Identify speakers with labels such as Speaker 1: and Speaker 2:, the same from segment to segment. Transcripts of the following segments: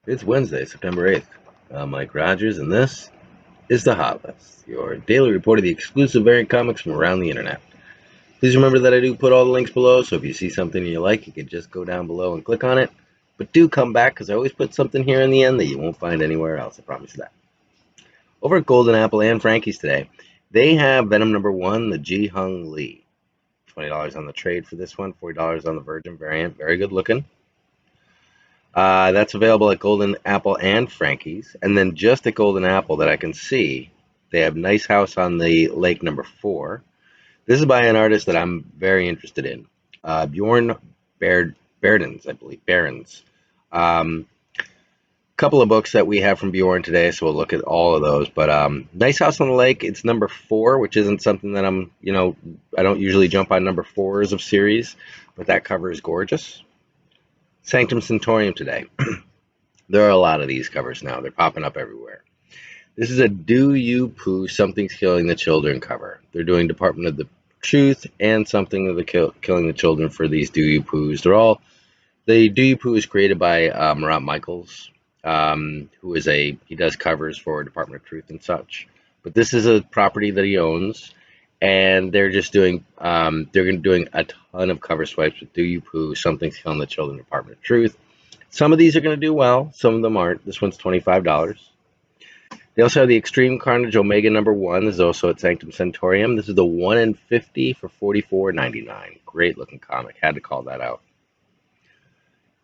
Speaker 1: It's Wednesday, September 8th. I'm Mike Rogers, and this is the Hot List, your daily report of the exclusive variant comics from around the internet. Please remember that I do put all the links below, so if you see something you like, you can just go down below and click on it. But do come back, because I always put something here in the end that you won't find anywhere else, I promise you that. Over at Golden Apple and Frankie's today, they have Venom #1, the Ji Hung Lee. $20 on the trade for this one, $40 on the Virgin variant. Very good looking. That's available at Golden Apple and Frankie's. And then just at Golden Apple that I can see, they have Nice House on the Lake #4. This is by an artist that I'm very interested in, Bjorn Berdens, I believe. Barons. Couple of books that we have from Bjorn today, so we'll look at all of those. But Nice House on the Lake, it's #4, which isn't something that I don't usually jump on #4s of series, but that cover is gorgeous. Sanctum Sanctorum today. There are a lot of these covers now. They're popping up everywhere. This is a Do You Poo Something's Killing the Children cover. They're doing Department of the Truth and Something of the Killing the Children for these Do You Poos. The Do You Poo is created by Marat Michaels, he does covers for Department of Truth and such. But this is a property that he owns, and they're just doing doing a ton of cover swipes with Do You Poo Something's Killing the Children, Department of Truth. Some of these are going to do well, some of them aren't. This one's $25. They also have the Extreme Carnage Omega #1. This is also at Sanctum Sanctorum. This is the 1 in 50 for $44.99. Great looking comic. Had to call that out.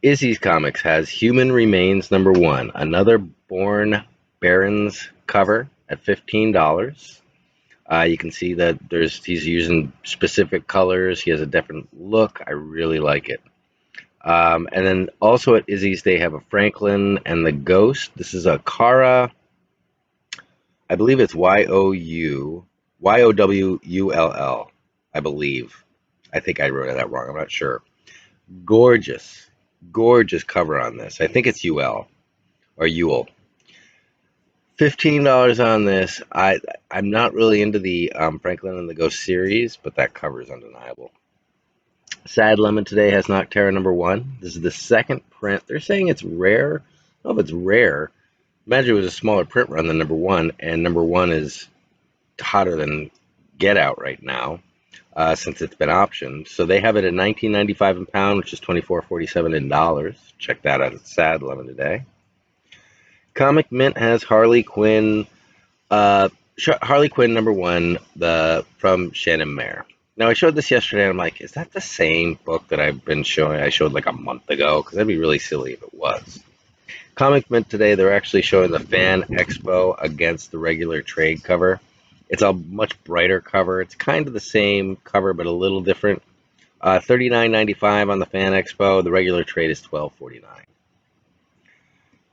Speaker 1: Izzy's Comics has Human Remains #1, another Born Barons cover at $15. You can see that he's using specific colors. He has a different look. I really like it. And then also at Izzy's, they have a Franklin and the Ghost. This is a Kara, I believe it's YOWULL, I believe. I think I wrote that wrong. I'm not sure. Gorgeous cover on this. I think it's UL or UL. $15 on this. I'm not really into the Franklin and the Ghost series, but that cover is undeniable. Sad Lemon today has Nocterra #1. This is the second print. They're saying it's rare. I don't know if it's rare. Imagine it was a smaller print run than #1, and #1 is hotter than Get Out right now, since it's been optioned. So they have it at $19.95 a pound, which is $24.47 in dollars. Check that out at Sad Lemon today. Comic Mint has Harley Quinn #1, from Shannon Mayer. Now, I showed this yesterday, and I'm like, is that the same book that I've been showing? I showed like a month ago, because that'd be really silly if it was. Comic Mint today, they're actually showing the Fan Expo against the regular trade cover. It's a much brighter cover. It's kind of the same cover, but a little different. $39.95 on the Fan Expo. The regular trade is $12.49.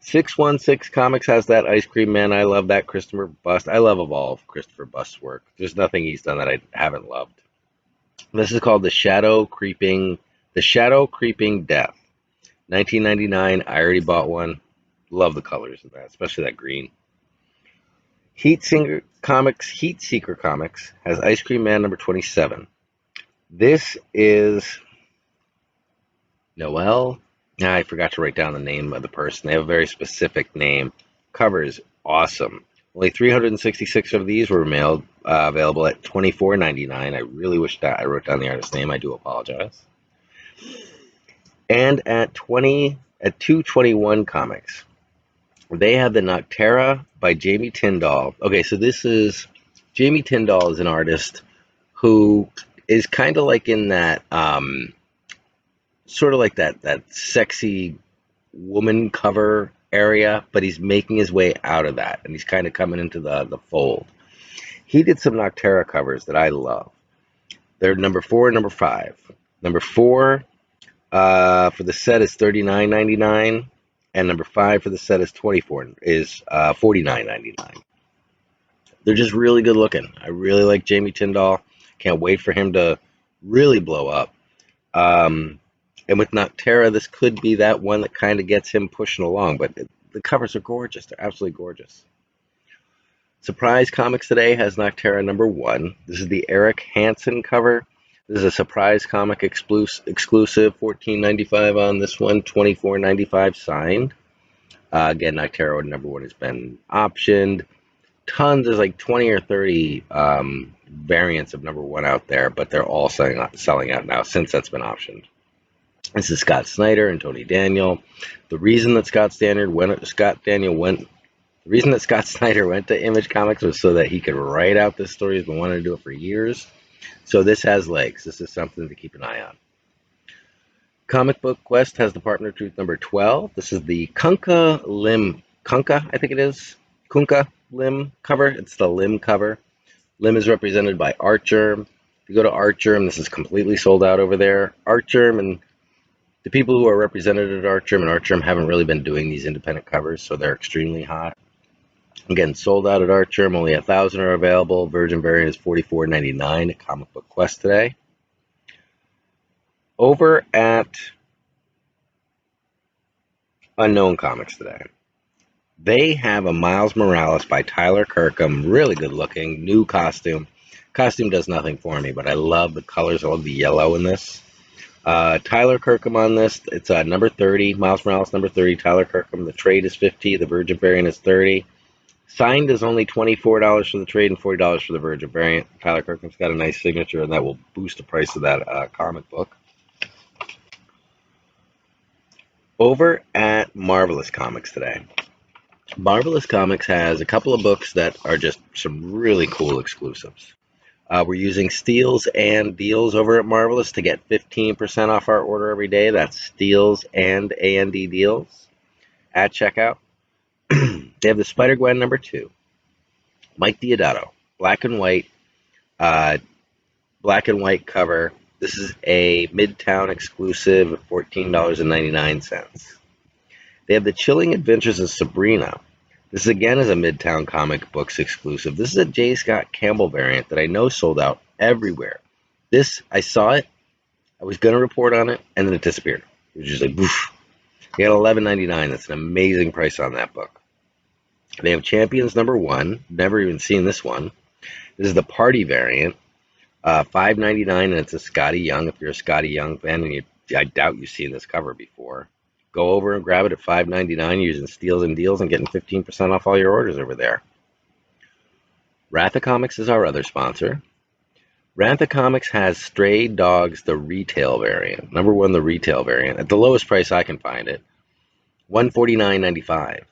Speaker 1: 616 Comics has that Ice Cream Man. I love that Christopher Bust. I love all of Christopher Bust's work. There's nothing he's done that I haven't loved. This is called The Shadow Creeping Death. $19.99. I already bought one. Love the colors of that, especially that green. Heat Seeker Comics has Ice Cream Man #27. This is Noel. I forgot to write down the name of the person. They have a very specific name. Cover is awesome. Only 366 of these were available at $24.99. I really wish that I wrote down the artist's name. I do apologize. And at 221 Comics, they have the Nocterra by Jamie Tyndall. Okay, so Jamie Tyndall is an artist who is kind of like in that sort of like that sexy woman cover area, but he's making his way out of that, and he's kind of coming into the fold. He did some Nocterra covers that I love. They're #4 and #5. #4 for the set is $39.99, and #5 for the set is $49.99. They're just really good looking. I really like Jamie Tyndall. Can't wait for him to really blow up. And with Nocterra, this could be that one that kind of gets him pushing along. But the covers are gorgeous. They're absolutely gorgeous. Surprise Comics today has Nocterra #1. This is the Eric Hansen cover. This is a Surprise Comic exclusive. $14.95 on this one. $24.95 signed. Again, Nocterra number 1 has been optioned. Tons, there's like 20 or 30 variants of number 1 out there, but they're all selling out now since that's been optioned. This is Scott Snyder and Tony Daniel. The reason that Scott Snyder went to Image Comics was so that he could write out this story. He's been wanting to do it for years. So this has legs. This is something to keep an eye on. Comic Book Quest has the Partner Truth number 12. This is the Kunkka I think it is. Kunkka Lim cover. It's the Lim cover. Lim is represented by Artgerm. If you go to Artgerm, this is completely sold out over there. Artgerm and the people who are represented at Artgerm and Artgerm haven't really been doing these independent covers, so they're extremely hot. Again, sold out at Artgerm. Only 1,000 are available. Virgin variant is $44.99 at Comic Book Quest today. Over at Unknown Comics today, they have a Miles Morales by Tyler Kirkham. Really good looking, new costume. Costume does nothing for me, but I love the colors. I love the yellow in this. Tyler Kirkham on this. It's number 30. Miles Morales number 30. Tyler Kirkham. The trade is $50. The Virgin variant is $30. Signed is only $24 for the trade and $40 for the Virgin variant. Tyler Kirkham's got a nice signature, and that will boost the price of that comic book. Over at Marvelous Comics today, Marvelous Comics has a couple of books that are just some really cool exclusives. We're using steals and deals over at Marvelous to get 15% off our order every day. That's steals and A&D deals at checkout. They have the Spider Gwen number 2, Mike Deodato, black and white cover. This is a Midtown exclusive at $14.99. They have the Chilling Adventures of Sabrina. This again is a Midtown Comic Books exclusive. This is a J. Scott Campbell variant that I know sold out everywhere. This, I saw it, I was going to report on it, and then it disappeared. It was just like, boof. They got $11.99. That's an amazing price on that book. They have Champions number 1. Never even seen this one. This is the Party variant. $5.99, and it's a Scotty Young. If you're a Scotty Young fan, and I doubt you've seen this cover before, go over and grab it at $5.99 using steals and deals and getting 15% off all your orders over there. Ratha Comics is our other sponsor. Ratha Comics has Stray Dogs, the retail variant. Number 1, the retail variant. At the lowest price I can find it, $149.95.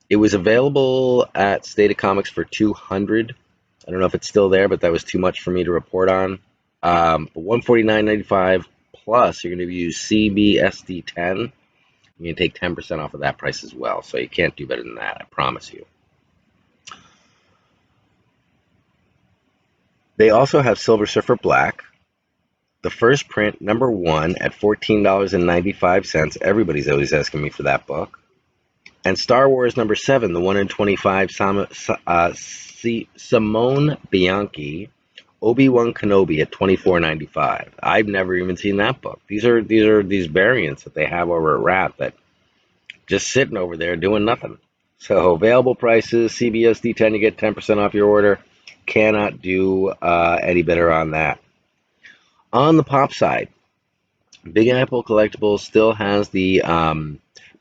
Speaker 1: It was available at State of Comics for $200. I don't know if it's still there, but that was too much for me to report on. But $149.95 plus, you're going to use CBS&D 10. You're going to take 10% off of that price as well. So you can't do better than that, I promise you. They also have Silver Surfer Black. The first print, number 1, at $14.95. Everybody's always asking me for that book. And Star Wars number 7, the 1 in 25, Simone Bianchi, Obi-Wan Kenobi at $24.95. I've never even seen that book. These are these variants that they have over at Rat that just sitting over there doing nothing. So available prices, CBS&D 10, you get 10% off your order. Cannot do any better on that. On the pop side, Big Apple Collectibles still has the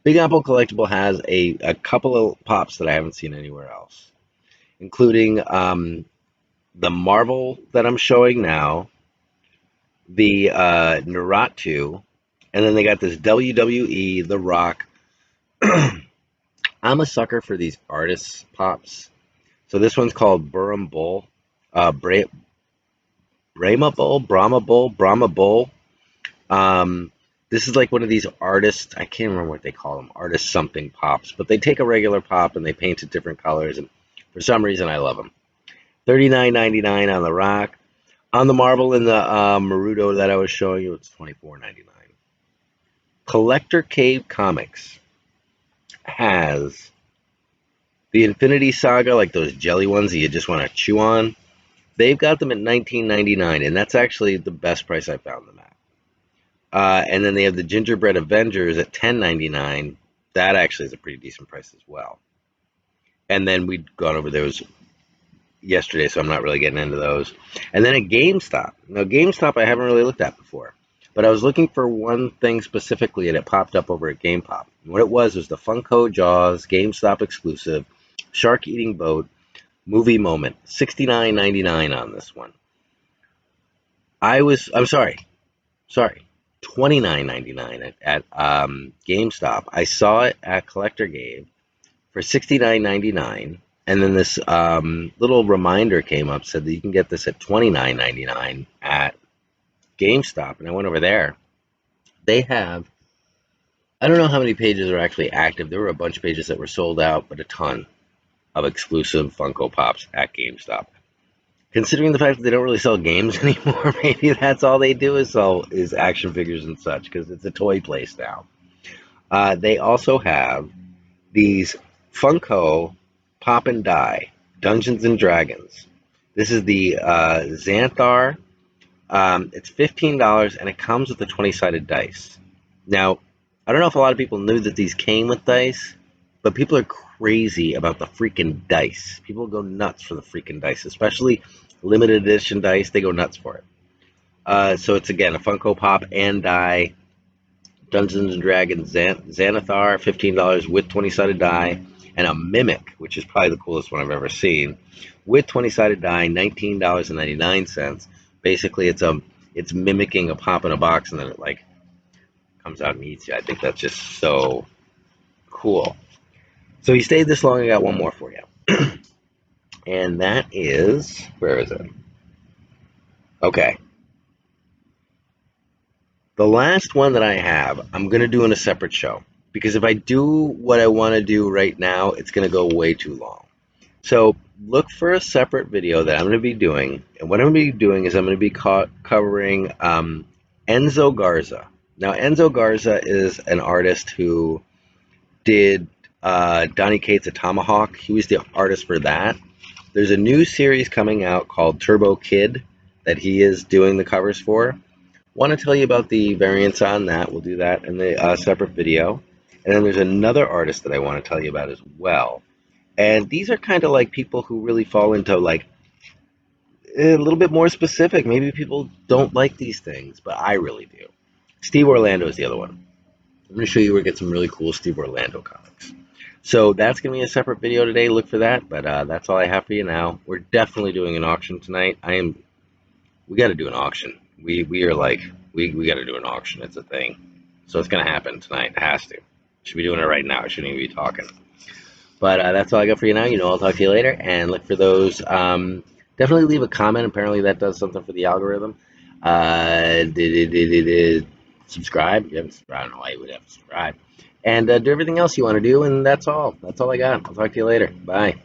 Speaker 1: Big Apple Collectible has a couple of pops that I haven't seen anywhere else, including the Marvel that I'm showing now, the Naruto, and then they got this WWE, The Rock. I'm a sucker for these artists pops. So this one's called Brahma Bull. Brahma Bull. This is like one of these artists, I can't remember what they call them, artist something pops, but they take a regular pop and they paint it different colors, and for some reason I love them. $39.99 on the Rock. On the Marvel and the Naruto that I was showing you, it's $24.99. Collector Cave Comics has the Infinity Saga, like those jelly ones that you just want to chew on. They've got them at $19.99, and that's actually the best price I found them at. And then they have the Gingerbread Avengers at $10.99. That actually is a pretty decent price as well. And then we'd gone over those yesterday, so I'm not really getting into those. And then at GameStop. Now, GameStop I haven't really looked at before. But I was looking for one thing specifically, and it popped up over at GamePop. And what it was the Funko Jaws GameStop exclusive shark eating boat movie moment, $69.99 on this one. I'm sorry, $29.99 at GameStop. I saw it at Collector Game for $69.99, and then this little reminder came up, said that you can get this at $29.99 at GameStop, and I went over there. They have, I don't know how many pages are actually active. There were a bunch of pages that were sold out, but a ton of exclusive Funko Pops at GameStop. Considering the fact that they don't really sell games anymore, maybe that's all they do is action figures and such, because it's a toy place now. They also have these Funko Pop and Die Dungeons and Dragons. This is the Xanthar. It's $15 and it comes with a 20-sided dice. Now, I don't know if a lot of people knew that these came with dice, but people are crazy about the freaking dice. People go nuts for the freaking dice, especially limited edition dice. They go nuts for it. So it's again a Funko Pop and Die Dungeons and Dragons Xanathar, $15 with 20-sided die, and a Mimic, which is probably the coolest one I've ever seen, with 20-sided die, $19.99. Basically, it's mimicking a pop in a box, and then it like comes out and eats you. I think that's just so cool. So you stayed this long, I got one more for you. And that is, where is it? Okay. The last one that I have, I'm going to do in a separate show. Because if I do what I want to do right now, it's going to go way too long. So look for a separate video that I'm going to be doing. And what I'm going to be doing is I'm going to be covering Enzo Garza. Now, Enzo Garza is an artist who did Donny Cates' A Tomahawk. He was the artist for that. There's a new series coming out called Turbo Kid that he is doing the covers for. Want to tell you about the variants on that. We'll do that in the separate video. And then there's another artist that I want to tell you about as well. And these are kind of like people who really fall into like a little bit more specific. Maybe people don't like these things, but I really do. Steve Orlando is the other one. I'm going to show you where to get some really cool Steve Orlando comics. So that's going to be a separate video today. Look for that. But that's all I have for you now. We're definitely doing an auction tonight. We got to do an auction. We are like, we got to do an auction. It's a thing. So it's going to happen tonight. It has to. Should be doing it right now. I shouldn't even be talking. But that's all I got for you now. I'll talk to you later. And look for those. Definitely leave a comment. Apparently that does something for the algorithm. Subscribe. If you haven't subscribed, I don't know why you would have to subscribe. And do everything else you want to do. And that's all. That's all I got. I'll talk to you later. Bye.